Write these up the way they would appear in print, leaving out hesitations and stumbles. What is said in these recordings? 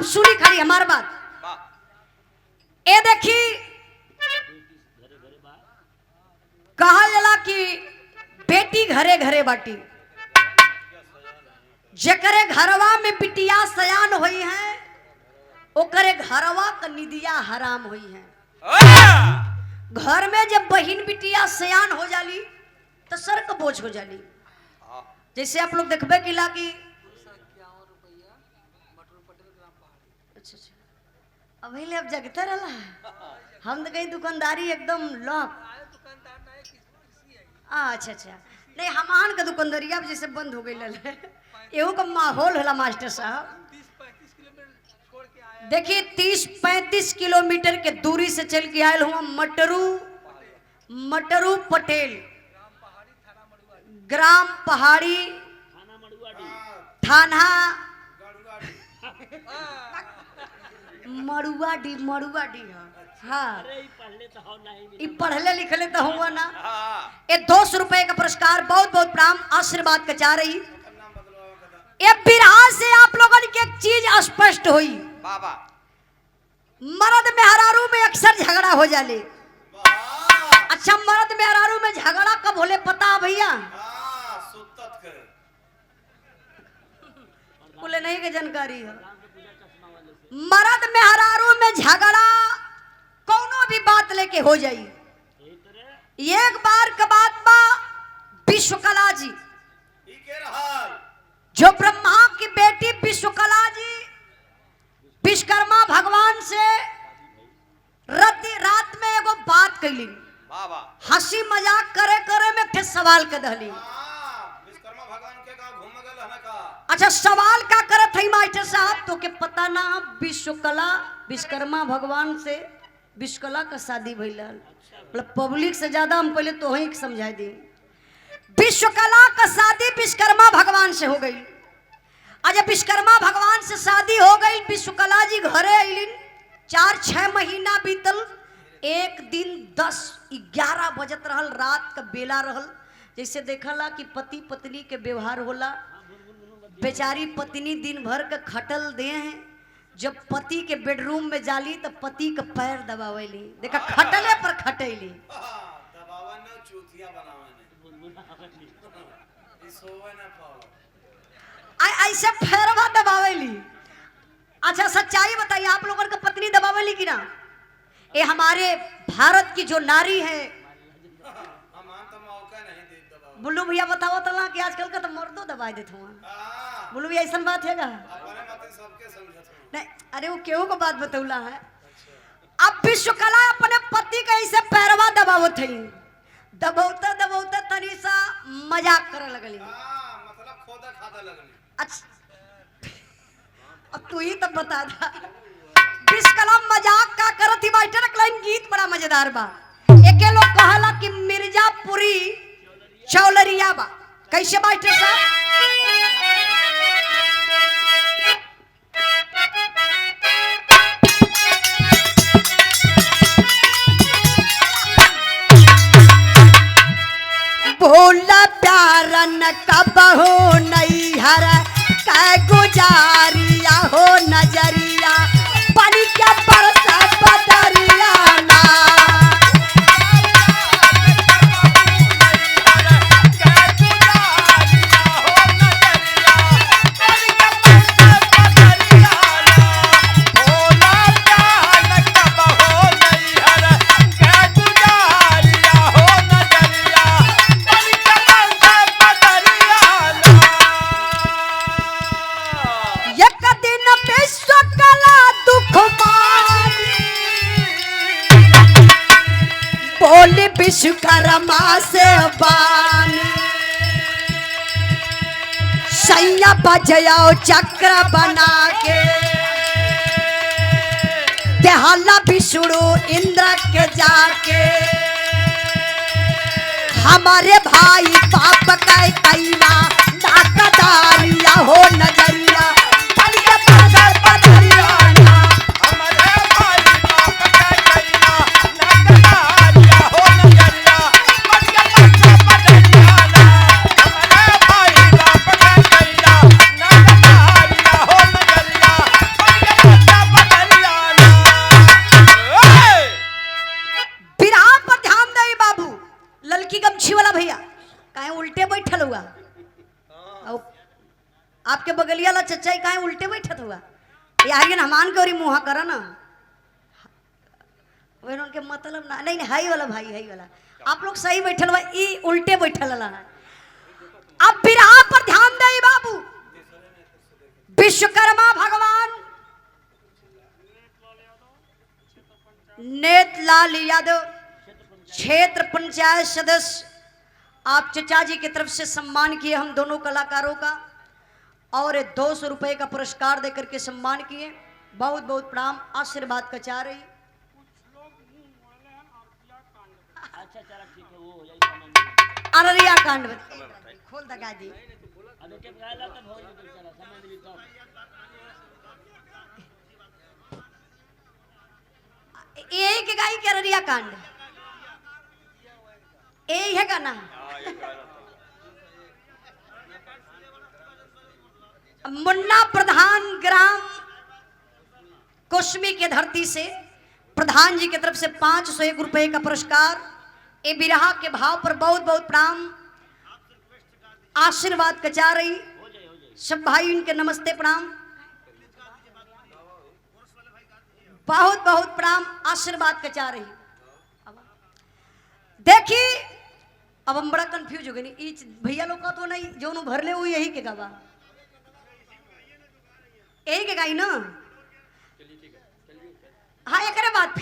अब सुनी खाली हमार बात। ए देखी कहा जला कि बेटी घरे घरे बाटी, जकरे घरवा में बिटिया सयान हुई है ओकरे घरवा क निदिया हराम हुई है। घर में जब बहिन बिटिया सयान हो जाली तो सर का बोझ हो जाली। जैसे आप लोग देखबे किला कि अच्छा अभी ले अब जगते रहा हम तो कहीं दुकानदारी एकदम लॉक। अच्छा अच्छा नहीं हमान का दुकानदारिया जैसे बंद हो गई एहू का माहौल होला मास्टर साहब। देखिए 30-35 किलोमीटर के दूरी से चल के आयल हुआ मटरू पटेल ग्राम पहाड़ी थाना मड़ुआडी हाँ ये पढ़ले लिखले तो हुआ ना। ये 200 रुपए का पुरस्कार बहुत बहुत प्रणाम आशीर्वाद का चाह रही। ये बिरहा से आप लोगों की एक चीज स्पष्ट हुई, मर्द मेहरारू में अक्सर झगड़ा हो जाले। अच्छा मर्द मेहरारू में झगड़ा कब होले पता भैया? बोले नहीं के जानकारी है। मर्द मेहरारू में झगड़ा कौनो भी बात लेके हो जाई। एक बार का बात बा विश्वकला जी जो ब्रह्मा की बेटी विश्वकला जी विश्वकर्मा भगवान से रात में एगो बात कैली, हंसी मजाक करे करे में फिर सवाल के दहली। अच्छा सवाल का करत है मास्टर साहब तो के पता ना विश्वकर्मा भगवान से विश्वकला का शादी भइल। मतलब पब्लिक से ज्यादा हम पहले तो ही समझा दी। विश्वकला का शादी विश्वकर्मा भगवान से हो गई। आज विश्वकर्मा भगवान से शादी हो गई, विश्वकला जी घरे अलिन। 4-6 महीना बीतल। एक दिन 10-11 बजत रहल, रात का बेला रहल। जैसे देखला कि पति पत्नी के व्यवहार होला। बेचारी पत्नी दिन भर के खटल दे हैं, जब पति के बेडरूम में जाली तो पति का पैर दबावेली। देखा खटले पर खटेली ऐसे पैरवा दबावेली। अच्छा सच्चाई बताइए आप लोगों का पत्नी दबावेली कि ना? ये हमारे भारत की जो नारी है बुल्लू भैया बताओ तला कि आजकल का तो मर्दों दबा देते हुआ। बुल्लू भैया ऐसा बात है का? नहीं अरे वो क्यों को बात बतौला है। अब विश्वकला अपने पति का ऐसे पैरवा दबावत है, दबावता दबावता तनी सा मजाक करे लगली। मतलब खोदा खादा लगली। अच्छा अब तू ही तब बता दा विश्वकला मजाक का करत ही मास्टर क्लाइन गीत बड़ा मजेदार बा। एके लोग कहला कि मिर्जापुरी चौलरिया बा। कैसे मास्टर साहब? भोला प्यारा न कब हो नहीं हर कै गुजारिया हो नजरिया पानी क्या बरसा बदरिया ना। विश्वकर्मा से बानी सैया बजाओ चक्र बना के देहला विष्णु इंद्र के जाके हमारे भाई बाप का कैला नाकदारिया हो नजरिया सच्चाई काहे उल्टे बैठत हुआ यार हमान के और मुहा करा ना वही उनके मतलब ना नहीं नहीं हाई वाला भाई हाई वाला आप लोग सही बैठल बा ई उल्टे बैठल ला अब बिरहा पर ध्यान दे बाबू विश्वकर्मा भगवान नेतलाल यादव क्षेत्र पंचायत सदस्य आप चचा जी की तरफ से सम्मान किए हम दोनों कलाकारों का और 200 रुपए का पुरस्कार देकर के सम्मान किए बहुत बहुत प्रणाम आशीर्वाद का चाह रही अररिया कांड खोल दगा जी एक गाई के अररिया कांड यही है गाना मुन्ना प्रधान ग्राम कोशमी के धरती से प्रधान जी की तरफ से 501 रुपए का पुरस्कार ए बिरहा के भाव पर बहुत बहुत प्रणाम आशीर्वाद कचा रही सब भाई उनके नमस्ते प्रणाम बहुत बहुत प्रणाम आशीर्वाद कचा रही देखी अब हम बड़ा कंफ्यूज हो गए भैया लोग का तो नहीं जो भर ले वो यही के गवा यही के गाई ना हाँ एक बात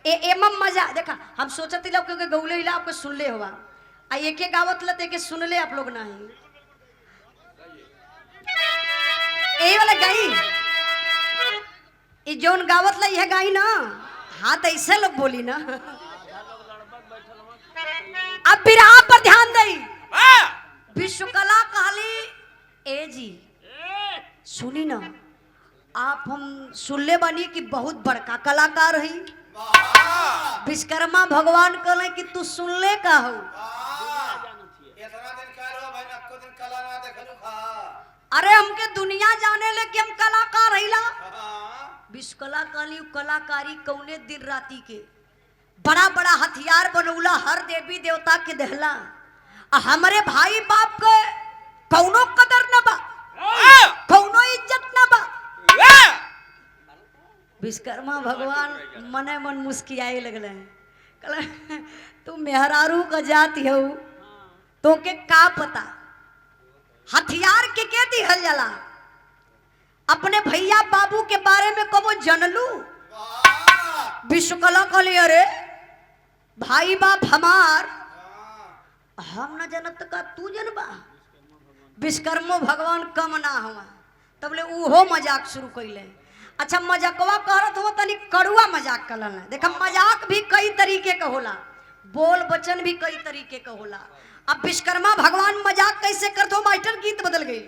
एमम मजा देखा हम सोचते लोग क्योंकि गौले हिला आपको सुन ले हुआ आ एक गावत लते के सुन ले आप लोग नहीं यही वाला गाई ये जोन गावत ला यह गाई ना हाँ तो ऐसे लोग बोली ना अब बिरहा पर ध्यान दई विश्वकला कहली ए जी सुनी ना आप हम सुनले बानी कि बहुत बड़का कलाकार है विश्वकर्मा भगवान कहले कि तू सुनले का हो अरे हमके दुनिया जाने ले कि हम कलाकार हैला विश्वकला कहली कलाकारी कौने दिन राती के बड़ा बड़ा हथियार बनौला हर देवी देवता के दहला हमारे भाई बाप के कौनो कदर न बा कौनो इज्जत न बा विश्वकर्मा भगवान मने मन मुस्कियाए लगले कहले तू मेहरारू का जाति हो तो के का पता हथियार के दिहल जाला अपने भैया बाबू के बारे में कबो जनलू विश्वकला कहली अरे भाई बाप हमार हम न जनत का तू जनबा विश्वकर्मा भगवान कम ना हुआ तब ले उहो मजाक शुरू कैले अच्छा मजाकवा कहत हो तनी कड़ुआ मजाक कलन देखा मजाक भी कई तरीके का होला बोल वचन भी कई तरीके का होला अब विश्वकर्मा भगवान मजाक कैसे करते हो मास्टर गीत बदल गई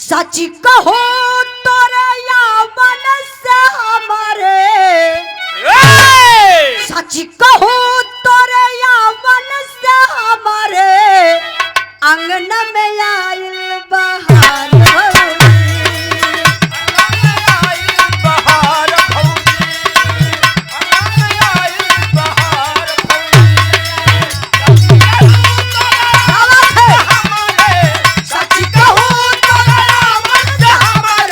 सची कहो तोरे या मन से हमारे सची कहो तोरे या मन से हमारे अंगन में आइल बहार सच कहूं तो मन से हमारे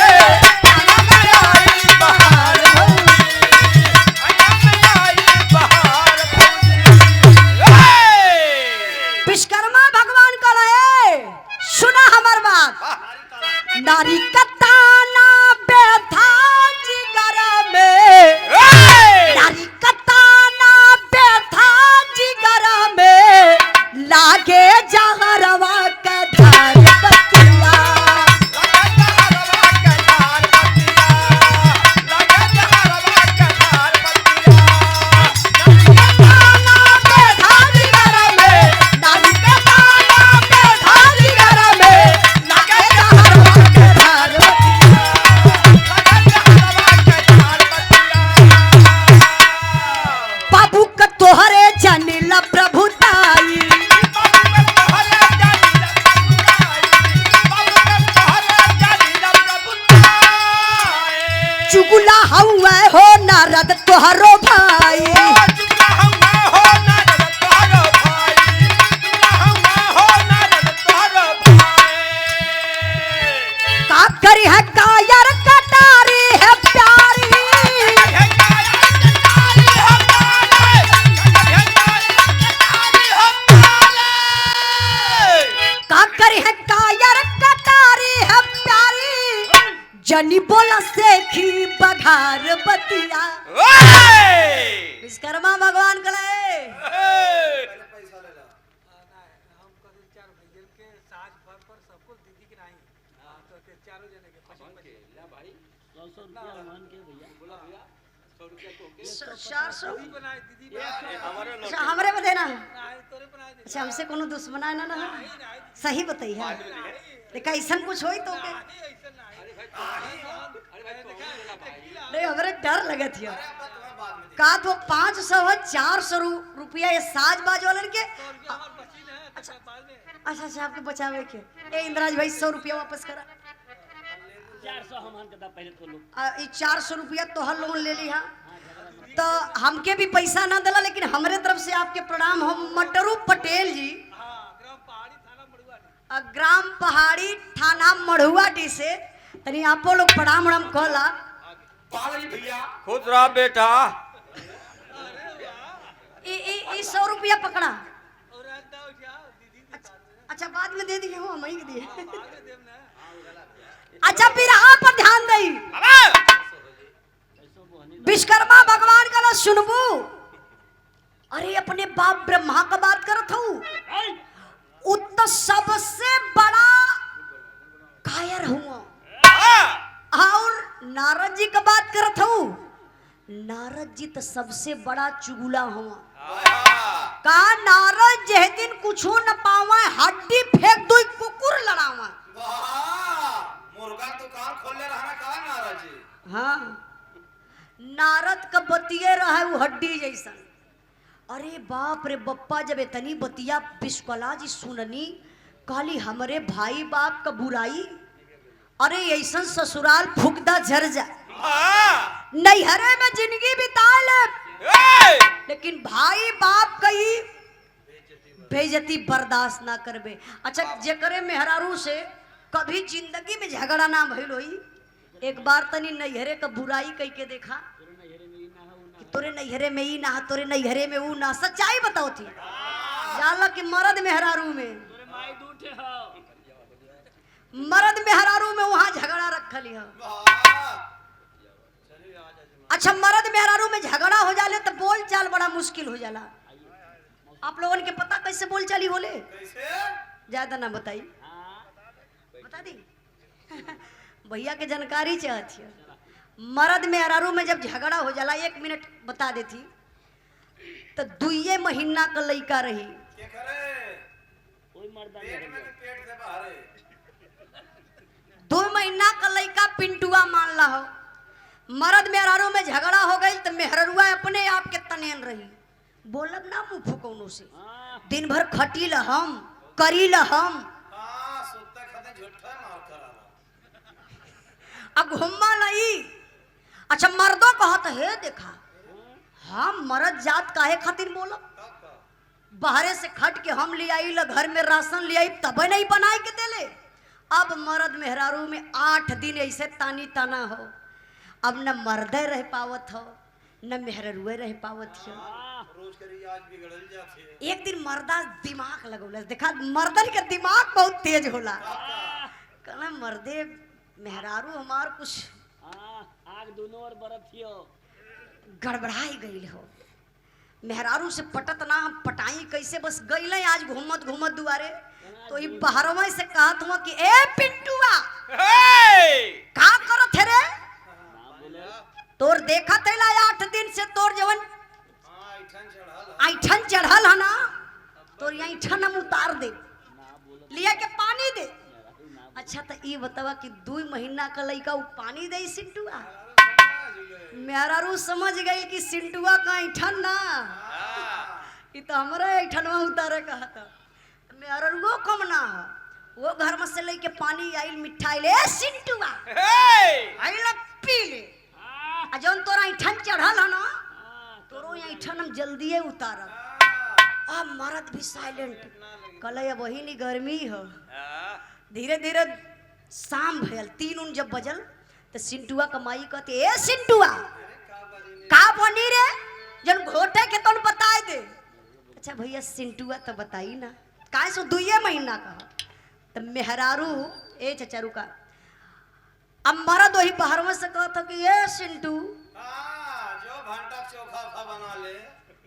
चुगला हुआ हो नारद तोहरो भाई का करी है कायर कटारी है प्यारी का करी है कायर कटारी है प्यारी जनी बोला सेखी बघार बतिया विश्वकर्मा भगवान कले हमरे में देना अच्छा हमसे कोनो दुश्मना ना ना सही बताइए देखा ऐसा कुछ होई तो के नहीं हमरे डर लगत है का तो 500 400 रुपया ये साज बाज वालन के अच्छा अच्छा आपके बचावे के ए इंद्राज भाई 100 रुपया वापस करा 400 हम कदा पहले तो लोग ई 400 रुपया तोहर लोन ले लिहा तो हमके भी पैसा ना दिला लेकिन हमरे तरफ से आपके प्रणाम हम मटरू पटेल जी ग्राम पहाड़ी थाना मढ़ुआटी से तनी आपो लोग प्रणाम उड़ाम कहला खुद रहा बेटा ई 100 रुपया पकड़ा अच्छा बाद में दे दिए हो हम ही दिए अच्छा फिर आप पर ध्यान दई विश्वकर्मा भगवान का ना सुनबू अरे अपने बाप ब्रह्मा का बात करत हूँ उत्त सबसे बड़ा कायर हुआ और नारद जी का बात करत हूँ नारद जी तो सबसे बड़ा चुगला हुआ का नारद जह दिन कुछो न पावा हड्डी फेंक दो कुकुर लड़ावा मुर्गा दुकान खोले रहना का नाराज जी हाँ नारद का बतिये रहा वो हड्डी जैसा अरे बाप रे बप्पा जब इतनी बतिया विश्वकला जी सुननी कहली हमरे भाई बाप का बुराई अरे ऐसा ससुराल फुकदा झर जा नैहरे में जिंदगी बिता ले लेकिन भाई बाप कई बेइज्जती बर्दाश्त ना करबे अच्छा जेकरे मेहरारू से कभी जिंदगी में झगड़ा ना भइल होई एक बार तनी नैहरे का बुराई कई के देखा कि तोरे नैहरे में ही ना तोरे नैहरे में ऊ ना सच्चाई बताओ थी जाला कि मर्द मेहरारू में मर्द मेहरारू में वहां झगड़ा रखली है अच्छा मर्द मेहरारू में झगड़ा हो जाले तो बोल चाल बड़ा मुश्किल हो जाला आप लोगों के पता कैसे बोल चाली होले ज्यादा ना बताई बता दी भैया के जानकारी चाहती है मर्द मेहरारू में जब झगड़ा हो जाला 1 मिनट बता देती तो 2 महीना का लड़का रही कोई मर्दा नहीं 2 महीना का लड़का पिंटुआ मान ला हो मर्द मेहरारू में झगड़ा हो गई तो मेहरुआ अपने आप के तनेन रही बोलब ना मुँह फुकौनो से दिन भर खटी ल हम करी ल हम अब घुमा नहीं अच्छा मर्दों कहत है देखा हम मर्द जात काहे खातिर बोलब बाहरे से खट के हम ले आई ल घर में राशन ले आई तब नहीं बनाए के देले अब मर्द मेहरारू में 8 दिन ऐसे तानी ताना हो अब न मर्दे रह पावत हो न मेहरुए रह पावत हो रोज के रियाज बिगड़ल जाथे एक दिन मर्दा दिमाग लगौलस देखा मर्दन के दिमाग बहुत तेज होला कहला मर्दे मेहरारू हमार कुछ आग दोनों और बरत हियो गड़बड़ाई गई हो मेहरारू से पटत ना हम पटाई कैसे बस गई आज घूमत घूमत दुआरे तो ये बाहरवा से कहत हुआ कि ए पिंटुआ का करत है रे तोर देखा तेला 8 दिन से तोर जवन ऐठन चढ़ल है ना तोर यहाँ ऐठन हम उतार दे लिया के पानी दे अच्छा तो ये बतावा कि 2 महीना का लड़का वो पानी दे सिंटुआ मेहरारू समझ गई कि सिंटुआ का ऐठन ना ये तो हमारा ऐठनवा उतारे कहा था मेहरारू कम ना वो घर में से लेके पानी आई मिठाई ले सिंटुआ आई पी ले जौन तोरा ऐठन चढ़ल है ना हाँ, तोरो ऐठन हम जल्दी उतारब। अब मरद भी साइलेंट कल अब वही नहीं गर्मी हो। धीरे धीरे शाम भयल 3 उन जब बजल तो सिंटुआ कमाई कहते ए सिंटुआ का बनी रे जन घोटे के तोन बताए दे। अच्छा भैया सिंटुआ तो बताई ना काहे सो 2 महीना का तो मेहरारू ए चचा रुका अब मरद वही बाहरवा से कहता कि ए सिंटू जो भंटा चोखा खा बना ले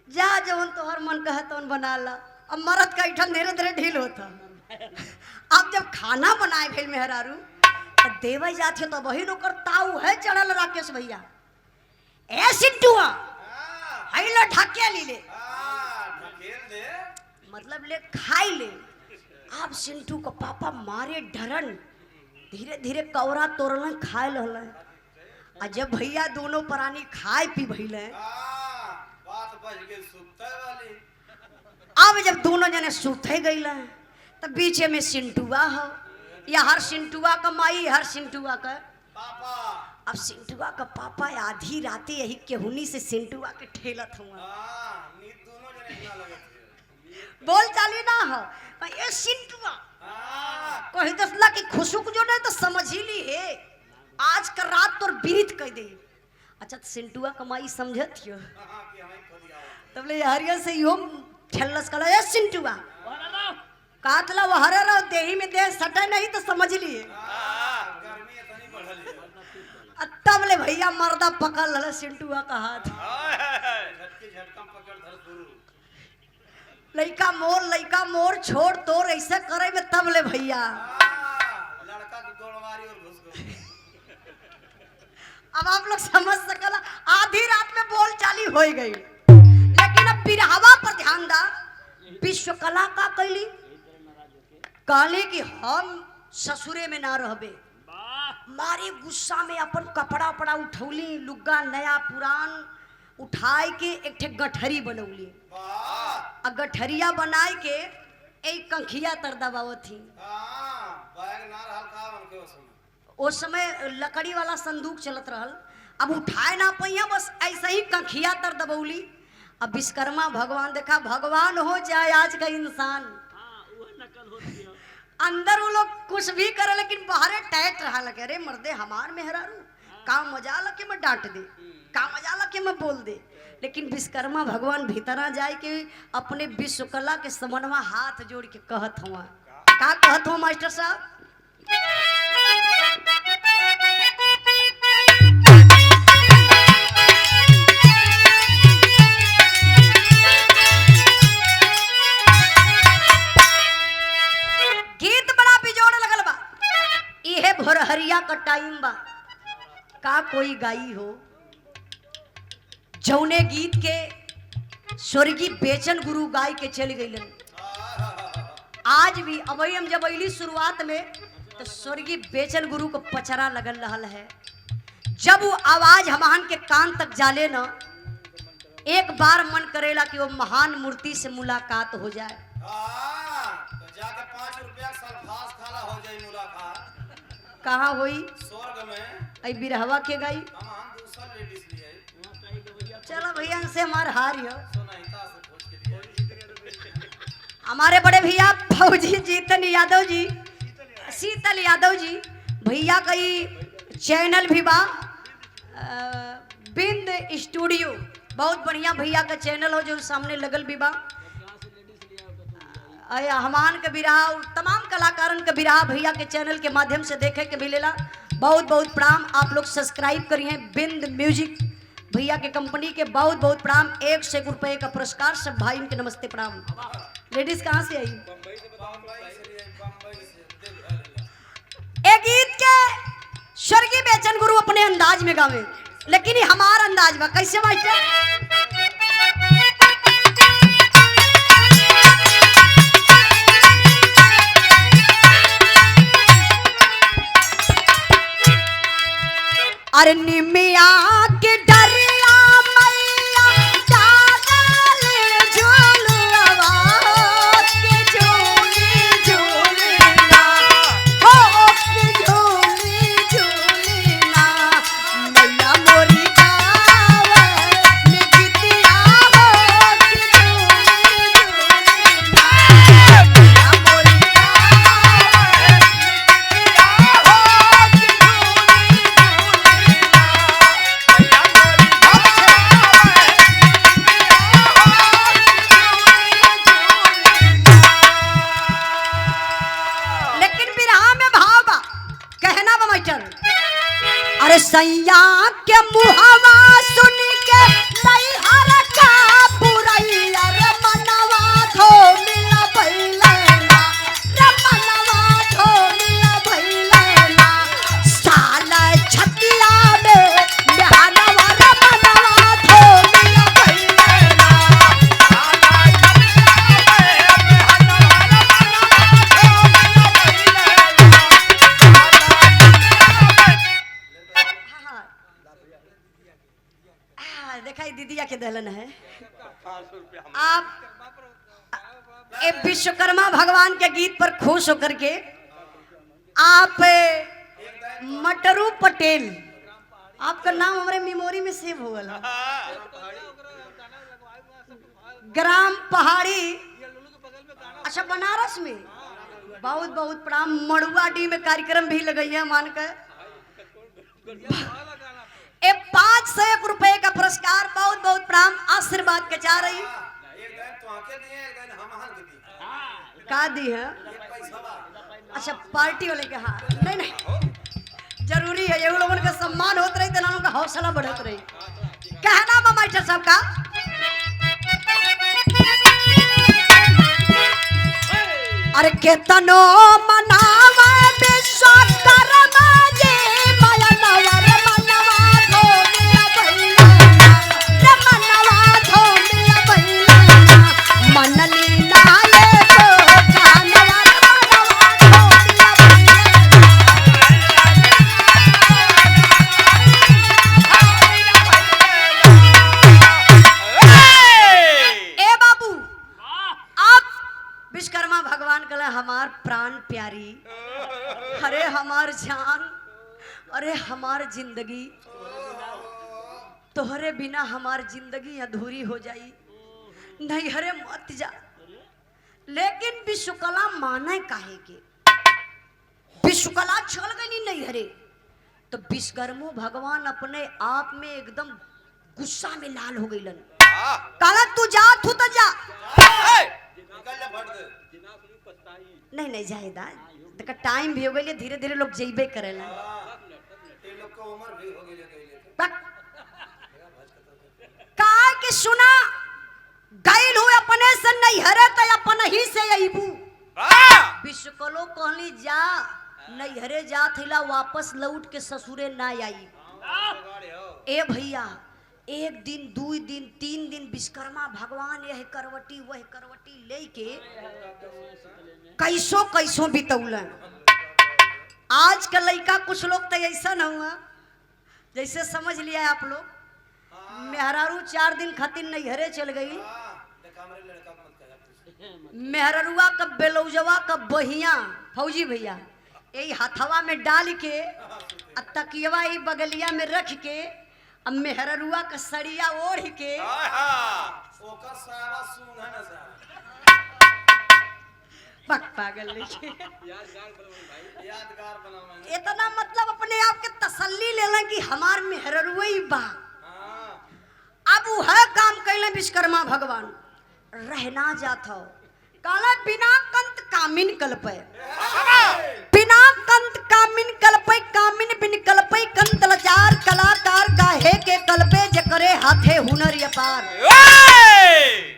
जा जवन तोहर मन कहे तवन बना ला। अब मरद का ऐठन धीरे धीरे ढील होता। अब जब खाना बनाए भेल मेहरारू तो देवे जाते तो वही नौकर ताऊ है चढ़ल राकेश भैया ए सिंटुआ हैला ढके ली ले ढकेल दे मतलब ले खाई ले। अब सिंटू को पापा मारे डरन धीरे धीरे कौरा तोड़ल खाए लहल। आ जब भैया दोनों प्राणी खाए पी भइले बात बच गई सुते वाली। अब जब दोनों जने सुते गईले तो बीचे में सिंटुआ हो या हर सिंटुआ का माई हर सिंटुआ का पापा अब सिंटुआ का पापा आधी रातें यही केहुनी से सिंटुआ के ठेलत हुआ नींद दोनों जने ना लगे थे। बोल चाली ना हो ये सिंटुआ कही दसला कि खुशुक जो नहीं तो समझ ही ली है आज का रात तोर बीत कह दे। अच्छा तो सिंटुआ कमाई समझत हो तब ले हरिया से यो ठेलस कला ए सिंटुआ कातला वो हरे रहो देही में देह सटे नहीं तो समझ लिए। गर्मी इतनी बढ़ल है। तब ले भैया मर्दा पकड़ लला सिंटुआ का हाथ झटके झटकम पकड़ धर शुरू लइका मोर छोड़ तोर ऐसे करे में तब ले भैया लड़का की गोलवारी और घुस गई। अब आप लोग समझ सकला आधी रात में बोल चाली हो गई। लेकिन अब बिरहवा पर ध्यान दा विश्वकला का कैली कहली कि हम ससुरे में ना रहबे। मारे गुस्सा में अपन कपड़ा उपड़ा उठौली लुग्गा नया पुरान उठाए के एक ठे गठरी बनौली। आ गठरिया बनाए के एक कंखिया तर दबावत थी। बैग ना रहल का उनके उस समय लकड़ी वाला संदूक चलत रहल। अब उठाए ना पहिया बस ऐसे ही कंखिया तर दबौली। अब विश्वकर्मा भगवान देखा भगवान हो जाए आज का इंसान अंदर वो लोग कुछ भी करे लेकिन बाहर टाइट रहा लगे अरे मर्दे हमार मेहरारू का मजा लगे मैं डांट दे का मजा लगे मैं बोल दे। लेकिन विश्वकर्मा भगवान भीतरा जाए के अपने विश्वकला के समनवा हाथ जोड़ के कहत हुआ का कहत हुआ मास्टर साहब गीत बड़ा बिजोड़ लगल बा इहे भोरहरिया का टाइम बा का कोई गाई हो जौने गीत के स्वर्गीय बेचन गुरु गाय के चल गईलन। आज भी अबई हम जब अली शुरुआत में तो स्वर्गीय बेचन गुरु को पचरा लगल रहल है। जब वो आवाज हमान के कान तक जाले न एक बार मन करेला कि वो महान मूर्ति से मुलाकात हो जाए। तो जाके 5 रुपया सल्फास खाला हो जाई मुलाकात। कहाँ हुई स्वर्ग में आई बिरहवा के गाई हम दूसरा लेडीज लिए चलो भैया से हमार हार हो सोनाहिता से खोज के लिए हमारे बड़े भैया फौजी जीतन यादव जी शीतल यादव जी भैया का ही चैनल भी बा बिंद स्टूडियो बहुत बढ़िया भैया का चैनल हो जो सामने लगल भी बा। हमान के बिरहा तमाम कलाकारन के बिरहा भैया के चैनल के माध्यम से देखे के मिलेला। बहुत बहुत प्रणाम आप लोग सब्सक्राइब करिए बिंद म्यूजिक भैया के कंपनी के बहुत बहुत प्रणाम। 100 रुपए का पुरस्कार सब भाई इनके नमस्ते प्रणाम। लेडीज कहाँ से आई एक गीत के स्वर्गीय बेचन गुरु अपने अंदाज में गावे लेकिन ये हमारा अंदाज बा कैसे मास्टर अरे निमिया के डरिया मैया डाल झूलवा के झूली झूलना हो के झूली झूलना मैया मोरी का हाँ, देखा ये दीदिया के दहलन है 500 रुपया हम आप ए विश्वकर्मा भगवान के गीत पर खुश होकर के आप मटरू पटेल, आपका नाम हमारे मेमोरी में सेव हो गया। ग्राम पहाड़ी, अच्छा बनारस में, बहुत बहुत प्रणाम। मड़ुआ डी में कार्यक्रम भी लगाइए मान कर। 501 रुपए का पुरस्कार, बहुत बहुत प्रणाम, आशीर्वाद के चाह रही। एक दिन तो आके दिए, एक दिन हम हन के दिए। का दी है? एक पैसा बा। अच्छा पार्टी वाले के, हाँ नहीं नहीं जरूरी है, ये लोगों का सम्मान होत रही, तो का हौसला बढ़त रही। कहना बा मास्टर साहब का, अरे केतनो मनावा विश्वकर्मा जी मयनवर मनवा धोमिया भैया रे मनवा धोमिया भैया मनली नाये तो जानवर मनवा धोमिया भैया। ए बाबू, आप विश्वकर्मा भगवान कला हमार प्राण प्यारी, अरे हमार जान, अरे हमार जिंदगी, तोहरे बिना हमार जिंदगी अधूरी हो जाई, नहीं हरे मत जा। लेकिन विश्वकला माने काहे के, विश्वकला चल गई नहीं हरे, तो विश्वकर्मा भगवान अपने आप में एकदम गुस्सा में लाल हो गईलन। काला तू जा, तू तो जा, निकल जा फट दे। नहीं नहीं जाएदा, देखा टाइम भी हो गई, धीरे धीरे लोग जेबे करेला। ये लोग का उम्र भी हो गई ले। का कि सुना गैल हुए अपने से नहीं हरे तो अपन ही से अइबू। विश्वकलो कहली जा नहीं हरे जा थिला, वापस लौट के ससुरे ना आई। ए भैया, एक दिन, 2 दिन, 3 दिन विश्वकर्मा भगवान यह करवटी वह करवटी लेके कैसो कैसो बितौलन। आज का लड़का कुछ लोग तो ऐसा न हुआ, जैसे समझ लिया आप लोग, मेहरारू 4 दिन खातिर नैहरे चल गई, मेहररुआ का बेलौजवा का बहिया फौजी भैया यही हथवा में डाल के तकियवा ही बगलिया में रख के, अब मेहररुआ का सड़िया ओढ़ के ओकर सारा सूंघ न सा पक पागल लेके यादगार बनावे। इतना मतलब अपने आप के तसल्ली लेला कि हमार मेहररुआ ही बा। अब वह काम कैले विश्वकर्मा भगवान, रहना जात हो काला बिना कंत कामिन कल्पे, बिना कंत कामिन कल्पे, कामिन बिन कल्पे कंत लाचार, कलाकार गाहे के कल्पे जकरे हाथे हुनर अपार।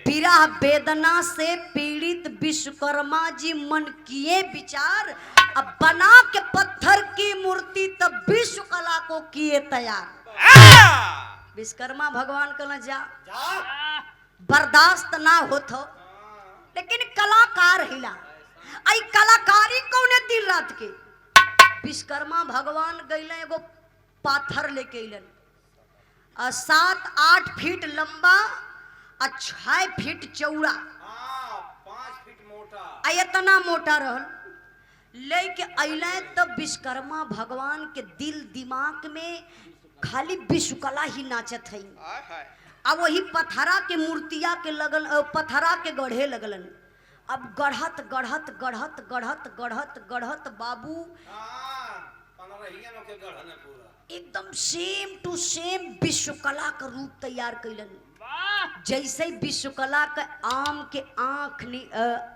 विरह वेदना से पीड़ित विश्वकर्मा जी मन किए विचार, अब बना के पत्थर की मूर्ति तब विश्वकला को किए तैयार। विश्वकर्मा भगवान कहला जा बर्दाश्त ना होत हो, लेकिन कलाकार हिला, आई कलाकारी कौने दिन रात के। विश्वकर्मा भगवान गईले एगो पाथर लेके अइलन, 7-8 फीट लंबा और 6 फीट चौड़ा, 5 फीट मोटा, इतना मोटा रहल। लेके अइले तब विश्वकर्मा भगवान के दिल दिमाग में खाली विश्वकला ही नाचत है। अब वही पथरा के मूर्तिया के लगल, पथरा के गढ़े लगलन। अब गढ़त गढ़त गढ़त गढ़त गढ़त गढ़त बाबू एकदम सेम टू सेम विश्वकला का रूप तैयार कैलन। जैसे विश्वकला का आम के आंख,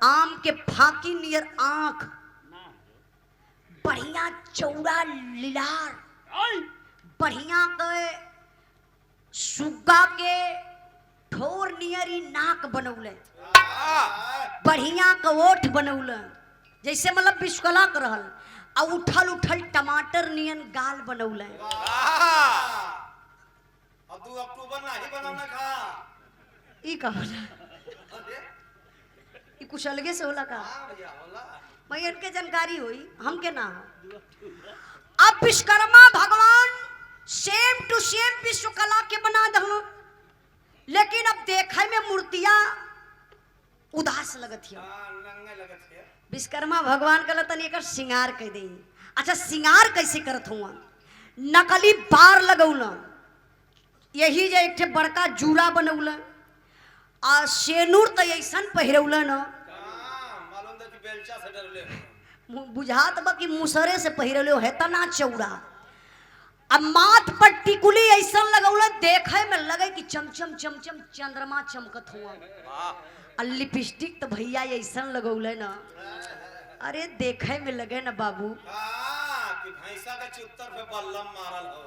आम के फाकी नियर आंख, बढ़िया चौड़ा लीलार, बढ़िया के सुग्गा के ठोर नियरी नाक बनौले, बढ़िया का ओठ बनौले, जैसे मतलब विश्वकला कर रहल। आ उठल उठल टमाटर नियन गाल बनौले। अब 2 अक्टूबर नहीं बनौना खा। ई का होला, ई कुछ अलगे से होला का? हां भैया होला, मैं इनके जानकारी हुई, हम के ना हो। अब विश्वकर्मा भगवान सेम टू सेम विश्वकला के बना दहलो। लेकिन अब देखे में मूर्तियां उदास लगत हिय। नंगे लगत है। विश्वकर्मा भगवान कहला तनी एकर श्रृंगार कर दे। अच्छा श्रृंगार कैसे करत हुआ? नकली बार लगौल, यही जे एक ठे बड़का जूड़ा बनौल आ सेनूर तो ऐसा पहिरौल न मालूम था कि बेलचा से डरले हो। बुझात बा कि मुसरे से पहिरले है तना चौड़ा। अब माथ पर टिकुली ऐसा लगौल देखे में लगे कि चमचम चमचम चंद्रमा चमकत हुआ। और लिपस्टिक तो भैया ऐसा लगौल न, अरे देखे में लगे न बाबू कि भैंसा के चुत्तर पे बल्लम मारल हो।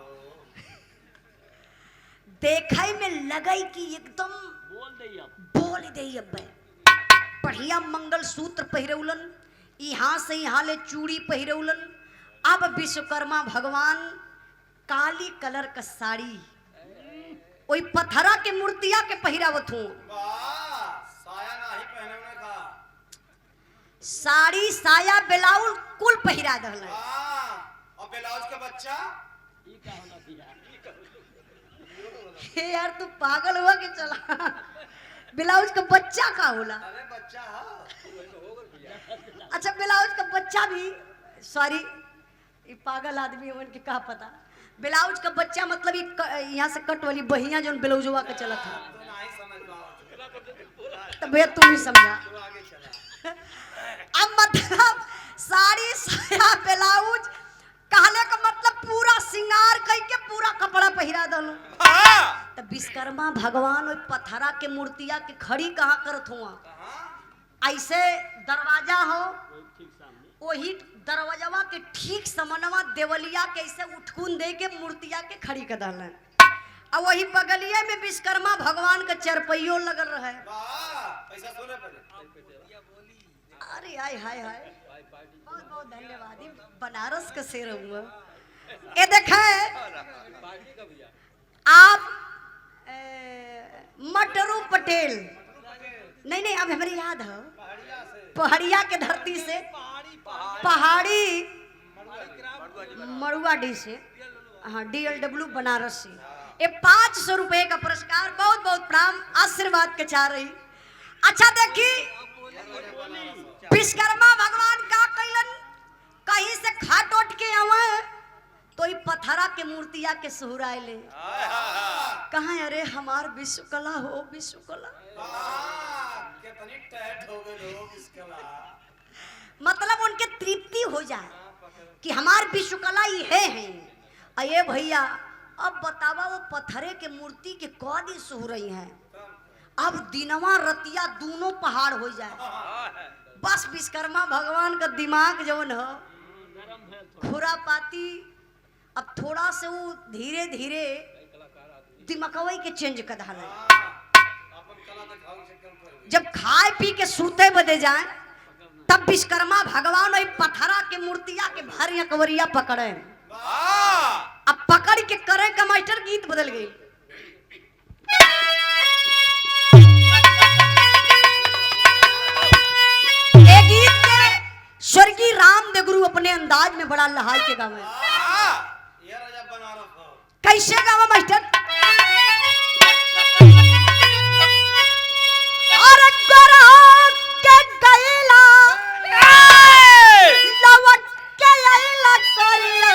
देखे में लगे कि एकदम बोल दे बढ़िया मंगल सूत्र पहिरौलन, यहाँ से यहाँ ले चूड़ी पहिरौलन। अब विश्वकर्मा भगवान काली कलर का साड़ी वही पत्थरा के मूर्तिया के पहिरावत हूँ। साया नहीं पहनने का, साड़ी साया ब्लाउज कुल पहिरा दहल। और ब्लाउज का बच्चा हे यार तू पागल हुआ कि चला ब्लाउज का बच्चा का होला? अरे बच्चा अच्छा ब्लाउज का बच्चा भी, सॉरी ये पागल आदमी है उनके का पता। ब्लाउज का बच्चा मतलब यहाँ से कट वाली बहिया जो ब्लाउजवा का चला था, तब तुम ही समझा। अब मतलब साड़ी साया ब्लाउज कहले का मतलब पूरा श्रृंगार करके पूरा कपड़ा पहिरा दलो। तब विश्वकर्मा भगवान ओइ पत्थरा के मूर्तिया के खड़ी कहाँ करत हुआ? ऐसे दरवाजा हो वही दरवाजावा के ठीक समनवा देवलिया के ऐसे उठकुन दे के मूर्तिया के खड़ी कर दल। और वही बगलिए में विश्वकर्मा भगवान का चरपैयो लगल रहे। पैसा सोने पड़े। अरे हाय हाय हाय, बहुत बहुत धन्यवाद। बनारस का शेर हुआ। ये देखे आप मटरू पटेल, नहीं नहीं अब हमारी याद है, पहाड़िया के धरती से पहाड़ी मड़ुआडी से, हाँ DLW बनारस से, ये 500 रुपए का पुरस्कार, बहुत बहुत प्रणाम, आशीर्वाद के चाह रही। अच्छा देखी विश्वकर्मा भगवान का कैलन, कहीं से खाट उठ के आवे तो ये पत्थरा के मूर्तिया के सुहराए ले कहाँ? अरे हमार विश्वकला हो विश्वकला। कितनी टैट हो गए लोग विश्वकला, मतलब उनके तृप्ति हो जाए कि हमार विश्वकला ये है। अये भैया अब बतावा वो पत्थरे के मूर्ति के कौन सुहरई है? अब दिनवा रतिया दोनों पहाड़ हो जाए। बस विश्वकर्मा भगवान का दिमाग जवन हो खुरापाती, अब थोड़ा से वो धीरे धीरे दिमकवई के चेंज कर डाले। जब खाए पी के सूते बदे जाए तब विश्वकर्मा भगवान वही पत्थरा के मूर्तिया के भारी कवरिया पकड़े। अब पकड़ के करे का मास्टर गीत बदल गई। एक गीत के स्वर्गीय रामदेव गुरु अपने अंदाज में बड़ा लहाई के गावे। कैसे गावा मास्टर? और गोरा के गैला लवट के आइला करिया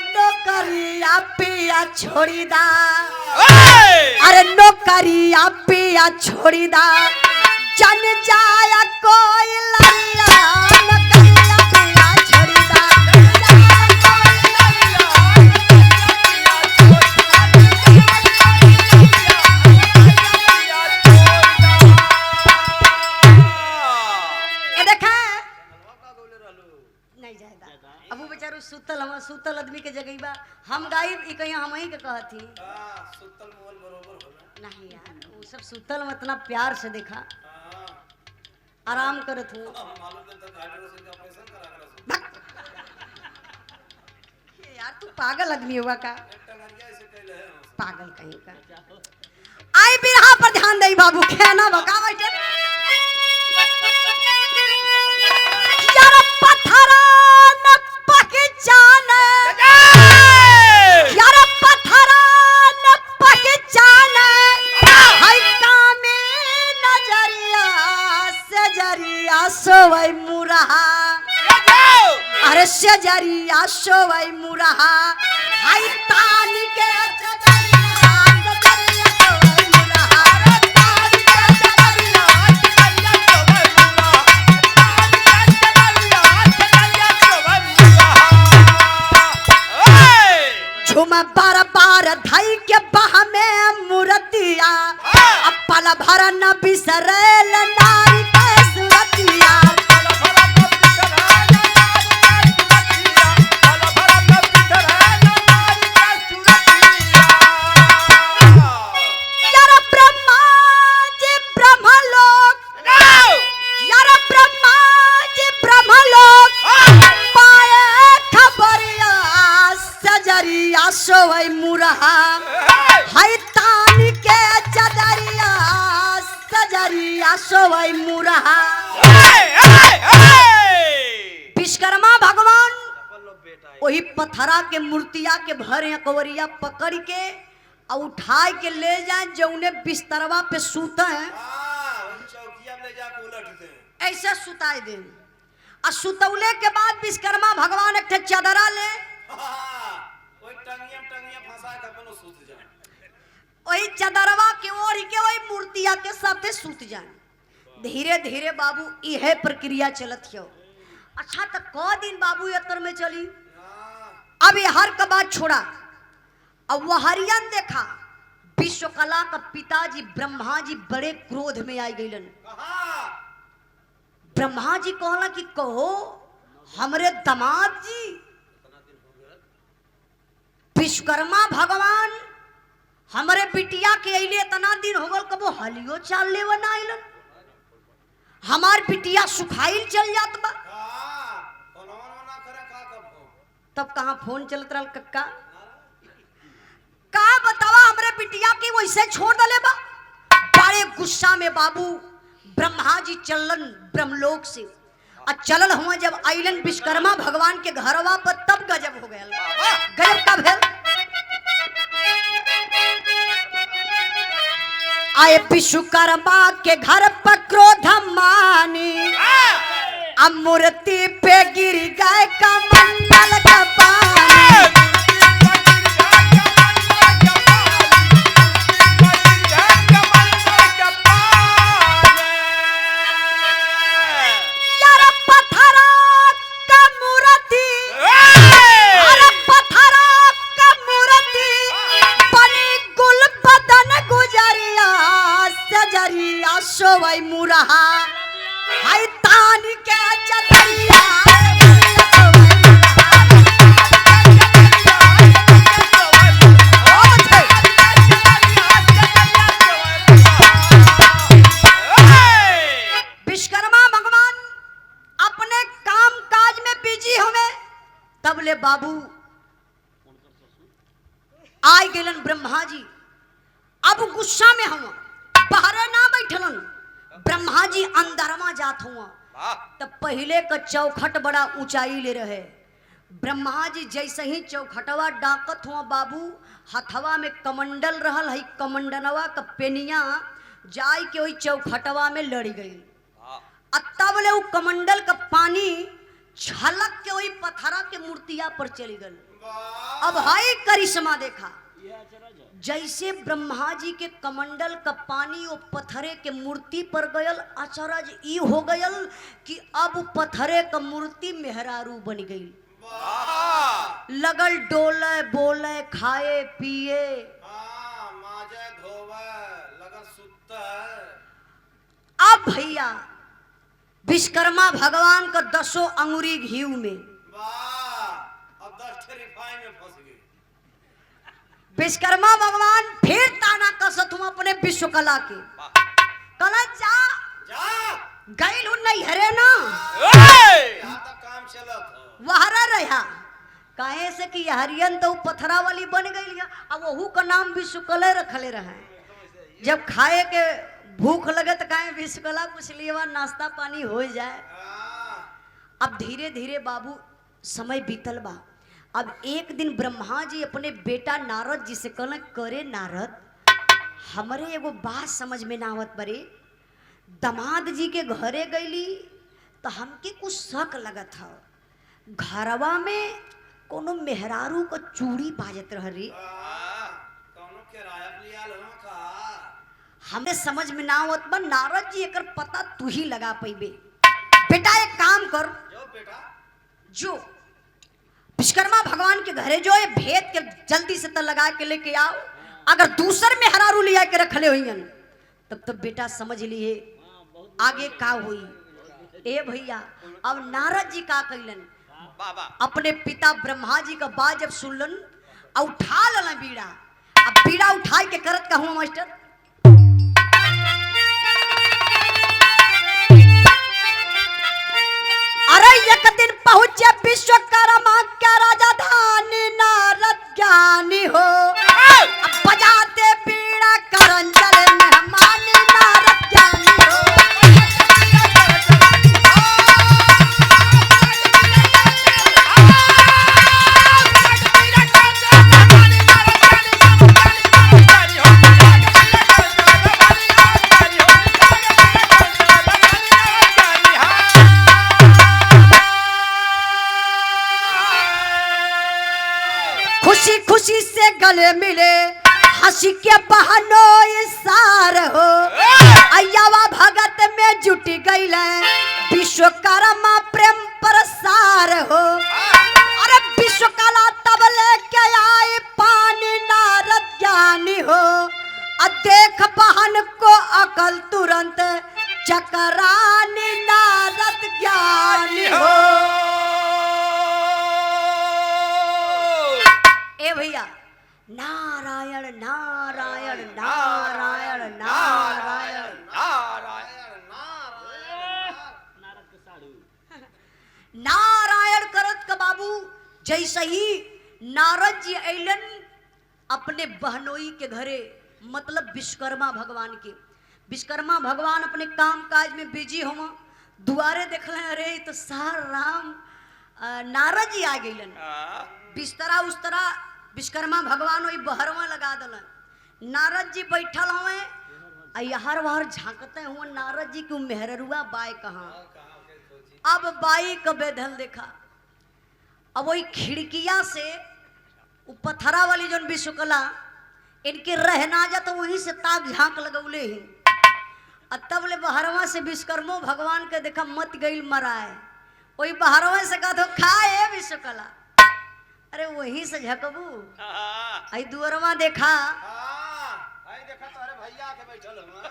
नौकरिया पिया छोड़ी दा। अरे नौकरिया पिया छोड़ी दा, जन जाया कोई लल्ला नौकरिया पिया छोड़ी दा। अब वो बेचारू सुतल, हम सुतल आदमी के जगह बा हम गाई कहीं हम ही के कहती सुतल मोल बरोबर होला नहीं यार, वो सब सुतल में इतना प्यार से देखा, आराम करत हूँ। मालूम तो हाइड्रोसिल का ऑपरेशन करा कर यार तू पागल आदमी हुआ का? टंगरिया ऐसे कहले है पागल कहीं का। आई बिरहा पर ध्यान दई बाबू, खेना बका बैठे यार पत्थरा न पहचान, यार पत्थरा न पहचान सजरिया सोवई मुरहा हाय तानी के सजरिया सजरिया सोवई मुरहा तानी के सजरिया सजरिया सोवई मुरहा तानी के सजरिया सजरिया सोवई मुरहा झुम बार बार धई के बह में मूर्तिया अपल भर न बिसरल नारी के सुरतिया यार ब्रह्मा जी ब्रह्मलोक यार ब्रह्मा जी ब्रह्मलोक पाए खबरिया सजरिया सोवई मुरहा हाय तानी के चदरिया सजरिया सोवई मुरहा विश्वकर्मा भगवान वही पथरा के मूर्तिया के भरे कवरिया पकड़ के और उठाए के ले जाए जौने बिस्तरवा पे सूता है चौकिया में ले जाके उलट दे ऐसे सुताई दे और सुतौले के बाद विश्वकर्मा भगवान एक चदरा ले ओए टंगिया फंसा के अपनो सूत जाए वही चदरवा के ओर के वही मूर्तिया के साथे सूत जाए धीरे धीरे बाबू यह प्रक्रिया चलत हो अच्छा तो क दिन बाबू एतर में चली अब ये हर का बात छोड़ा अब वह हरियन देखा विश्वकला का पिताजी ब्रह्मा जी बड़े क्रोध में आई गईलन ब्रह्मा जी कहला कि कहो हमरे दामाद जी विश्वकर्मा भगवान हमारे बिटिया के अइले इतना दिन हो गल कबो हलियो चाल लेवा ना आइलन हमार बिटिया सुखाइल चल जात बा तब कहाँ फोन चलत रहल कक्का का बतावा हमरे बिटिया के वैसे छोड़ दले बा बड़े गुस्सा में बाबू ब्रह्मा जी चलन ब्रह्मलोक से और चलल हुआ जब आइलन विश्वकर्मा भगवान के घरवा पर तब गजब हो गया गजब का भेल आए विश्वकर्मा के घर पर क्रोध मानी अब मूर्ति पे गिर गए कमंडल का पानी यार पत्थरा का मूर्ति अरे पत्थरा का मूर्ति बनी गुल बदन गुजरिया सजरिया सोवई मुरहा हाय तानी के चदरिया विश्वकर्मा भगवान अपने काम काज में बिजी होवे तब ले बाबू आय गेलन ब्रह्मा जी अब गुस्सा में हम बाहरे ना बैठलन ब्रह्मा जी अंदरमा जात हुआ तब पहले का चौखट बड़ा ऊंचाई ले रहे ब्रह्मा जी जैसे ही चौखटवा डाकत हुआ बाबू हथवा में कमंडल रहल है कमंडनवा का पेनिया जाय के वही चौखटवा में लड़ गई तब ले वो कमंडल का पानी छलक के वही पत्थरा के मूर्तिया पर चली गई अब हाय करिश्मा देखा जैसे ब्रह्मा जी के कमंडल का पानी वो पत्थरे के मूर्ति पर गयल अचरज ई हो गयल कि अब पत्थरे का मूर्ति मेहरारू बन गई लगल डोले बोले खाए पिए माजे धोवे लगन सुत्ता अब भैया विश्वकर्मा भगवान का 10 अंगुरी घी में अब 10 रिफाइन में फंस गई विश्वकर्मा भगवान फिर ताना कसत हूँ अपने विश्वकला के कला जा गईल हूँ नहीं हरे ना यहाँ तक काम चलत वहरा रहा काहे से कि हरियन तो पथरा वाली बन गई अब वहू का नाम विश्वकला रखले रहे जब खाए के भूख लगे तो काहे विश्वकला कुछ लिया नाश्ता पानी हो जाए अब धीरे धीरे बाबू समय बीतल बा अब एक दिन ब्रह्मा जी अपने बेटा नारद जी से कहना करे नारद हमरे एगो बात समझ में ना आवत बरे दामाद जी के घरे गईली तो हमके कुछ शक लगत ह घरवा में कोनो मेहरारू को चूड़ी बाजत रह रे। कौनो किराया लिया लो का हमने समझ में ना आवत बा। नारद जी एकर पता तू ही लगा पैबे। बेटा एक काम कर, जो बेटा जो विश्वकर्मा भगवान के घरे जो ये भेद के जल्दी से तो लगा के लेके आओ। अगर दूसर में हरारू लिया के रखले होइयन तब तो बेटा समझ लिए आगे का हुई। ए भैया अब नारद जी का कैलन, बाबा अपने पिता ब्रह्मा जी का बात जब सुनलन और उठा लला बीड़ा। अब बीड़ा उठाई के करत कहूँ मास्टर, अरे एक दिन पहुंचे विश्वकर्मा क्या राजा धानी नारद ज्ञानी हो। अब बजाते बीड़ा करन चले मेहमानी नारद ज्ञानी हो। खुशी खुशी से गले मिले हंसी के बहनों इसार हो। अय्यावा भगत में जुटी गईल विश्वकर्मा प्रेम प्रसार हो। अरे विश्वकला तब लेके आए पानी नारद ज्ञानी हो। देख बहन को अकल तुरंत चकरानी नारद ज्ञानी हो। ए भैया नारायण नारायण नारायण नारायण नारद के साड़ू नारायण करत का बाबू जैसे ही नारद जी अइलन अपने बहनोई के घरे, मतलब विश्वकर्मा भगवान के। विश्वकर्मा भगवान अपने काम काज में बिजी हो, दुआरे देखले अरे तो सार राम नारद जी आ गइलन। बिस्तरा उस्तरा विश्वकर्मा भगवान वही बहरवा लगा दलन। नारद जी बैठल हुए हर बार झांकते हुए नारद जी की मेहररुआ बाई कहाँ। अब बाई का बेधल देखा। अब वही खिड़किया से वो पत्थरा वाली जो विश्वकला इनके रहना जा तो वहीं से ताक झांक लगौले ही। तब ले बहरवा से विश्वकर्मो भगवान के देखा मत गईल मराए। वही बहरवा से कहा तो खाए विश्वकला। अरे वहीं से झकबू आई दुअरवा देखा आई देखा तोरे भैया के बैठल हुआ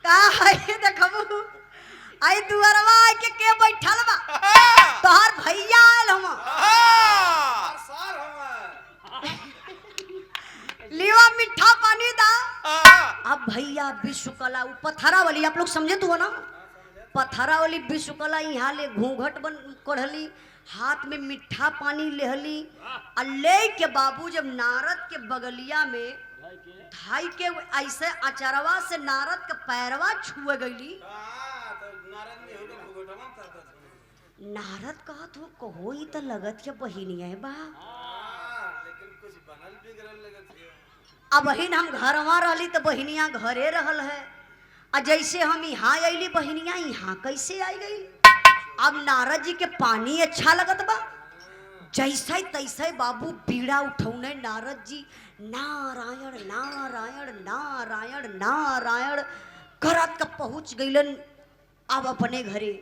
का है देखबू आई दुअरवा के बैठल बा तोहर भैया आयल हम सार हुआ लीवा मीठा पानी दा। अब भैया विश्वकला वो पथरा वाली आप लोग समझे तो ना, पथरा वाली विश्वकला यहाँ ले घूंघट बन कढ़ली, हाथ में मीठा पानी लेहली और ले के बाबू जब नारद के बगलिया में धाई के ऐसे अचरवा से नारद के पैरवा छुए गईली। नारद कहत हो कहो ही तो लगत के बहिनिया है बा। लेकिन कुछ बनल बिगड़ल लगत है। अब बहिन हम घरवा रहली तो बहिनिया घरे रहल है। और जैसे हम यहाँ अली बहिनिया यहाँ कैसे आई गई। अब नारद जी के पानी अच्छा लगत बा। जैसे तैसे बाबू बीड़ा उठौने नारद जी नारायण नारायण नारायण नारायण करत का पहुँच गईलन। अब अपने घरे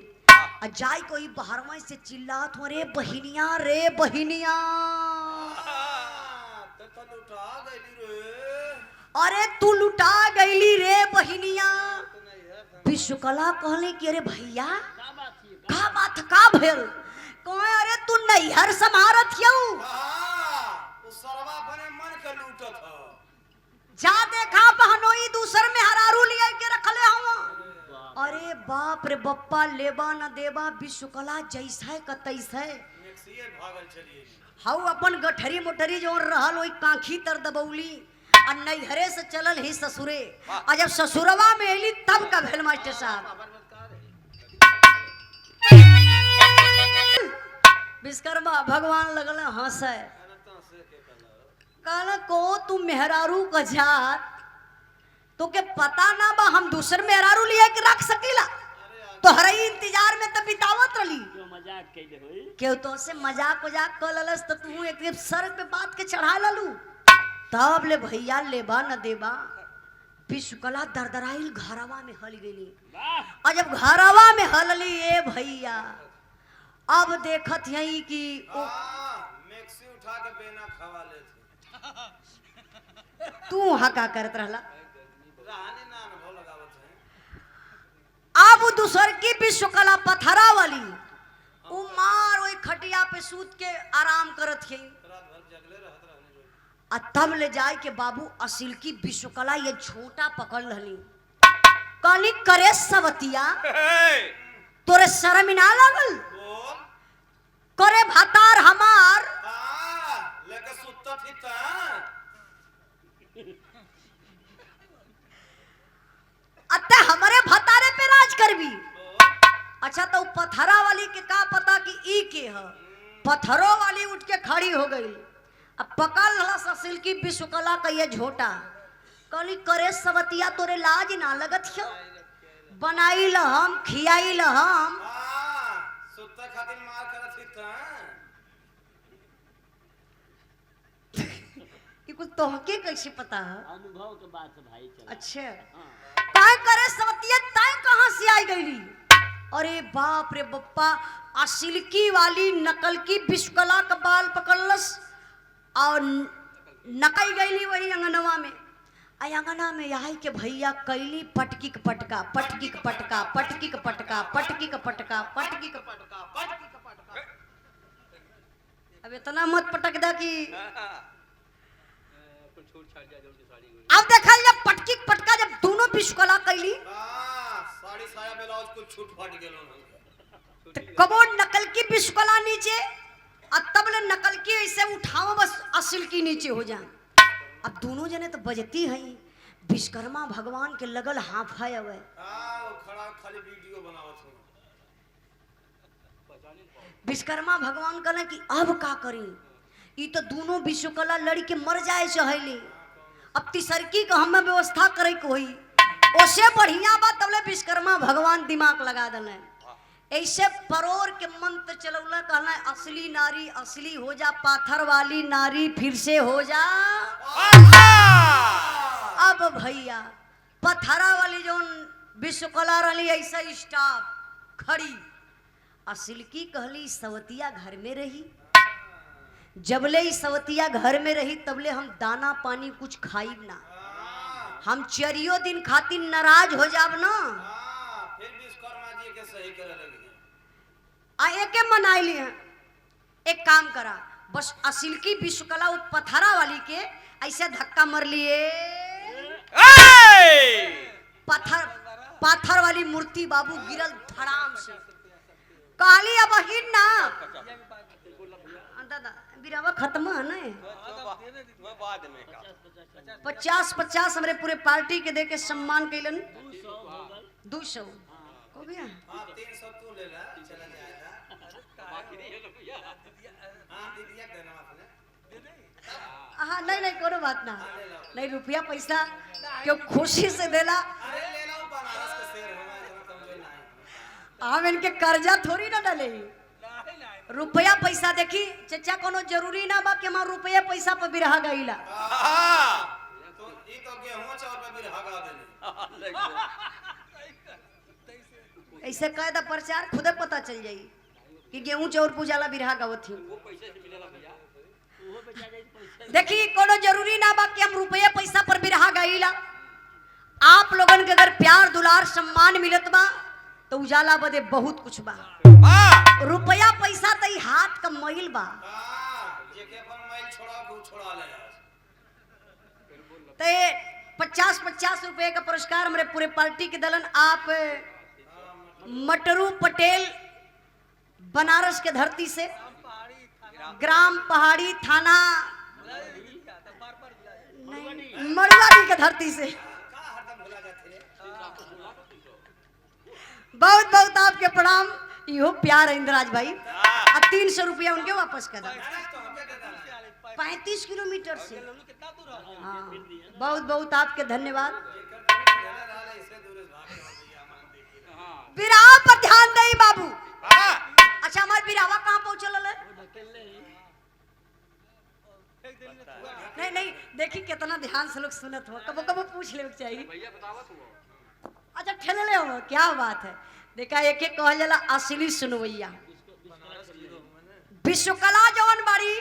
जाय कोई बाहरवा से चिल्लात हो रे बहिनिया रे बहिनिया। अरे तू लुटा गईली रे बहिनिया। विश्वकला कहले कि अरे भैया का बात का भेल कहे अरे तू नैहर समारत क्यों जा देखा बहनोई दूसर में हरारू लिया के रखले हुआ। अरे बाप रे बप्पा लेबा न देबा विश्वकला जैसा का तैसा हाउ अपन गठरी मोटरी जो रहल वही कांखी तर दबौली और नैहरे से चलल ही ससुरे। और जब ससुरवा में एली तब का भेल मास्टर साहब विश्वकर्मा भगवान लगल हंसे कहला को तू मेहरारू का जात तो के पता ना बा हम दूसर मेहरारू लिया के रख सकीला। तोहरा ही इंतजार में तो बितावत रही जो मजाक कैले होई केहू तो से मजाक उजाक कर ललस तो तू एक दिन सर पे बात के चढ़ा ललू तब ले भैया लेबा न देबा विश्वकला दरदराइल घरवा में हल गेली वाह और जब घरवा में हलली ए भैया अब देखत यही कि मिक्सी उठा के बेना खवा लेते तू वहां का करत रहला रहने ना अनुभव लगावत है अब दूसर की विश्वकला पथरा वाली उ मार वही खटिया पे सूत के आराम करत है रात भर जगले रहत रहने जो आ तब ले जाए के बाबू असिल की विश्वकला ये छोटा पकड़ रहली कहली करे सवतिया तोरे शर्म ना लगल बोल करे भातार हमार लेके सुत्ता थी ता अते हमारे भतारे पे राज करबी बोल अच्छा तो पथरा वाली के का पता कि ई के ह पत्थरों वाली उठ के खड़ी हो गई अब पकड़ लला ससिल की विश्वकला का ये झोटा कहली करे सवतिया तोरे लाज ना लगत हो बनाई ल हम खियाई ल हम सुत्ता खातिर मार करत थी ता ये कुछ तोहके कैसे पता है अनुभव के बात से भाई चला अच्छा हाँ काय करे सवतिया तय कहां से आई गईली अरे बाप रे बप्पा असिलकी वाली नकल की विश्वकला का बाल पकड़लस और नकल गईली वही अंगनवा में आई अंगना में आई के भैया कैली पटकी का पटका पटकी का पटका पटकी का पटका पटकी का पटका पटकी का पटका पटकी का पटका अब इतना मत पटक दा कि अब देखल जब पटकी का पटका जब दोनों विश्वकला कैली साड़ी साया ब्लाउज कुछ छूट फट गेलो कबो नकल की विश्वकला नीचे और तब ले नकल की ऐसे उठाओ बस असिल की नीचे हो जाए अब दोनों जने तो बजती हैं विश्वकर्मा भगवान के लगल हाफाए हुए वो खड़ा खाली वीडियो बनावत हूं विश्वकर्मा भगवान कहले कि अब का करी ई तो दोनों विश्वकला लड़ी के मर जाए चाहेली अब तीसरकी का हमें व्यवस्था करे को होई ओसे बढ़िया बात तबले विश्वकर्मा भगवान दिमाग लगा दले ऐसे परोर के मंत्र चलौला कहना असली नारी असली हो जा पाथर वाली नारी फिर से हो जा अब भैया पथरा वाली जो विश्वकला रही ऐसा स्टाफ खड़ी असिल की कहली सवतिया घर में रही जबले ही सवतिया घर में रही तबले हम दाना पानी कुछ खाइब ना हम चरियो दिन खातिर नाराज हो जाब ना फिर विश्वकर्मा जी के सही करे लगे आ एके मनाई लिए एक काम करा बस असिल की विश्वकला वो पथरा वाली के ऐसे धक्का मर लिए पाथर वाली मूर्ति बाबू गिरल धड़ाम से काली अब हिन ना दादा बिरावा खत्म है ना 50-50 हमरे पूरे पार्टी के दे के सम्मान कैलन 200 को भी 300 तू ले ला चला जाएगा दीदिया देना आपने हाँ नहीं कोनो बात ना नहीं रुपया पैसा क्यों खुशी से देला अरे ले लो बनारस के शेर है मैं इतना कमजोर नहीं हम इनके कर्जा थोड़ी ना डाले रुपया पैसा देखी चचा कोनो जरूरी ना बा कि हमार रुपया पैसा पर बिरहा गईला तो ई तो गेहूं चावल पे भी हगा देने ऐसे कह दा प्रचार खुदे पता चल जाई कि गेहूं चौर पूजाला बिरहा गावत थी देखी कोनो जरूरी ना बा कि हम रुपये पैसा पर बिरहा गईला आप लोगन के अगर प्यार दुलार सम्मान मिलत बा तो उजाला बदे बहुत कुछ बा रुपया पैसा तो हाथ का मैल बा जेके अपन मैल छोड़ा को छोड़ा ले ते 50-50 रुपए का पुरस्कार हमारे पूरे पार्टी के दलन आप मटरू पटेल बनारस के धरती से ग्राम पहाड़ी थाना मरुआडी के धरती से बहुत बहुत आपके प्रणाम यो प्यार है इंद्राज भाई अब 300 रुपया उनके वापस कर दो 35 किलोमीटर से हाँ बहुत बहुत आपके धन्यवाद विराह जवान दई बाबू। हाँ। अच्छा हमारे बिरावा कहाँ पहुंचल है? नहीं नहीं देखी कितना ध्यान से लोग सुनत हो, कबो कबो पूछ ले चाहिए। अच्छा ठेले ले हो, क्या बात है। देखा एक एक कहल जाला असली सुनवैया। विश्वकला जवन बाड़ी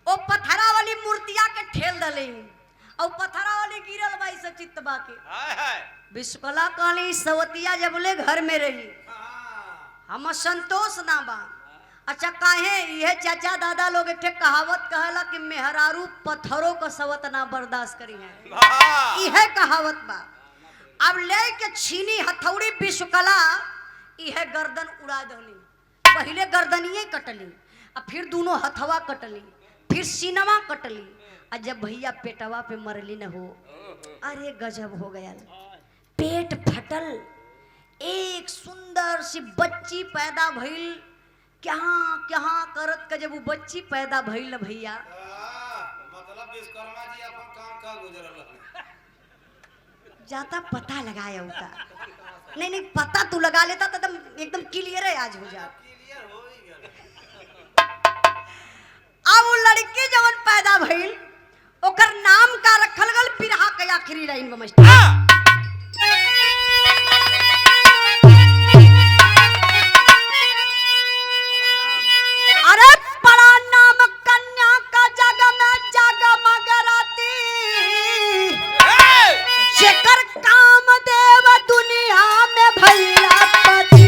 ओ पथरा वाली मूर्तिया के ठेल दले और पथरा वाली गिरल बाई से चितबा के। हाय हाय। विश्वकला कहली सवतिया जब ले घर में रही हम संतोष ना बा। अच्छा काहे ये चाचा दादा लोग एक कहावत कहला कि मेहरारू पत्थरों को सवत ना बर्दाश्त करी है, वाह। यह कहावत बा। अब ले के छीनी हथौड़ी विश्वकला यह गर्दन उड़ा दली। पहले गर्दनिए कटली और फिर दोनों हथवा कटली, फिर सीनवा कटली और जब भैया पेटवा पे मरली न हो, अरे गजब हो गया। पेट फटल, एक सुंदर सी बच्ची पैदा भइल। क्या क्या करत का जब वो बच्ची पैदा भइल भैया, मतलब विश्वकर्मा जी अपन काम का गुजरल जाता पता लगाया होता। नहीं नहीं पता तू लगा लेता तो एकदम क्लियर है आज हो जा। क्लियर हो ही गया। अब वो लड़की जवन पैदा भइल ओकर नाम का रखल गल बिरहा के आखिरी लाइन में मास्टर। अरे बड़ा नाम कन्या का जग में जगमग राती, जेकर काम देव दुनिया में भैया पति।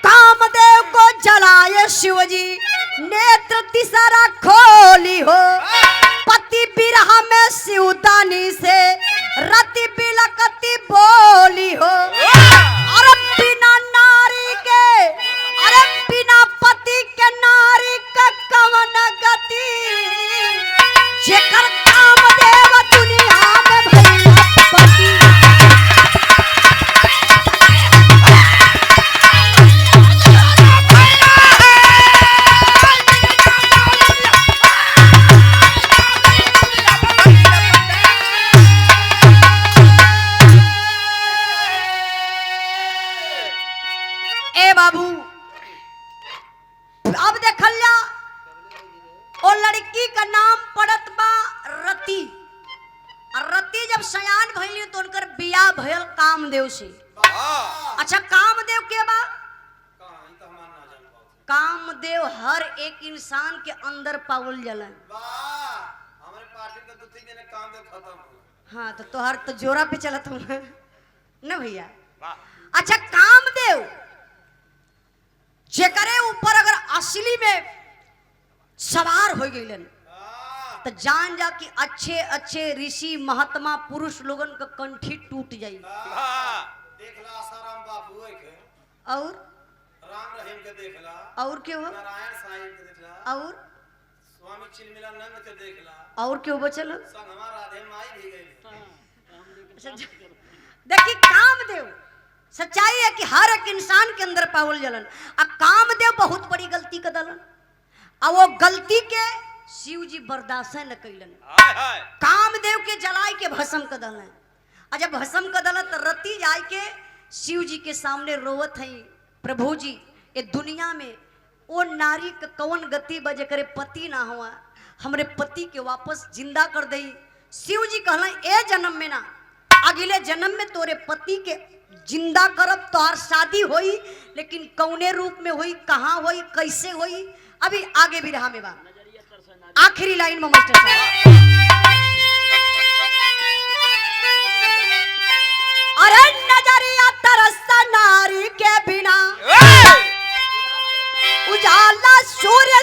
कामदेव को जलाए शिवजी, नेत्र तीसरा खोली हो। पति बिरहा में शिवदानी से रति बिलकती बोली हो। अरे बिना नारी के, अरे बिना पति के नारी का कवन गति, जेकर कामदेव दुनिया में भैया पति। ए बाबू अब देखल जा ओ लड़की का नाम पड़त बा रति। और रति जब सयान भइली तो उनकर बियाह भयल कामदेव से। अच्छा कामदेव के बा? कामदेव हर एक इंसान के अंदर पावल जाला। हमारे पार्टी का दो तीन जने काम दे खत्म हो। हाँ तो तोहर तो जोरा पे चलत हूँ न भैया। अच्छा कामदेव जेकरे ऊपर अगर असली में सवार हो गईलन तो जान जा कि अच्छे अच्छे ऋषि महात्मा पुरुष लोगन का कंठी टूट जाई। देखला आसाराम बापू के और राम रहीम के देखला, और क्यों हो? नारायण साईं के देखला, और स्वामी चिन्मिलानंद के देखला, और क्यों बचल हो? संग हमारा राधे माई भी गई। देखी कामदेव सच्चाई है कि हर एक इंसान के अंदर पावल जलन। अब कामदेव बहुत बड़ी गलती कर दलन और वो गलती के शिव जी बर्दाश्त न कैलन। कामदेव के जलाए के भस्म कर दलन। और जब भस्म कर दलन तो रति जाए के शिव जी के सामने रोवत है, प्रभु जी ये दुनिया में वो नारी का कौन गति बजे करे पति ना हुआ, हमरे पति के वापस जिंदा कर दई। शिव जी कहला ए जन्म में ना अगले जन्म में तोरे पति के जिंदा करब, तोहार शादी होई, लेकिन कौने रूप में होई, कहाँ होई, कैसे होई, अभी आगे भी रहा में बा। आखिरी लाइन में मास्टर साहब, अरे नजरिया तरसता नारी के बिना, उजाला सूर्य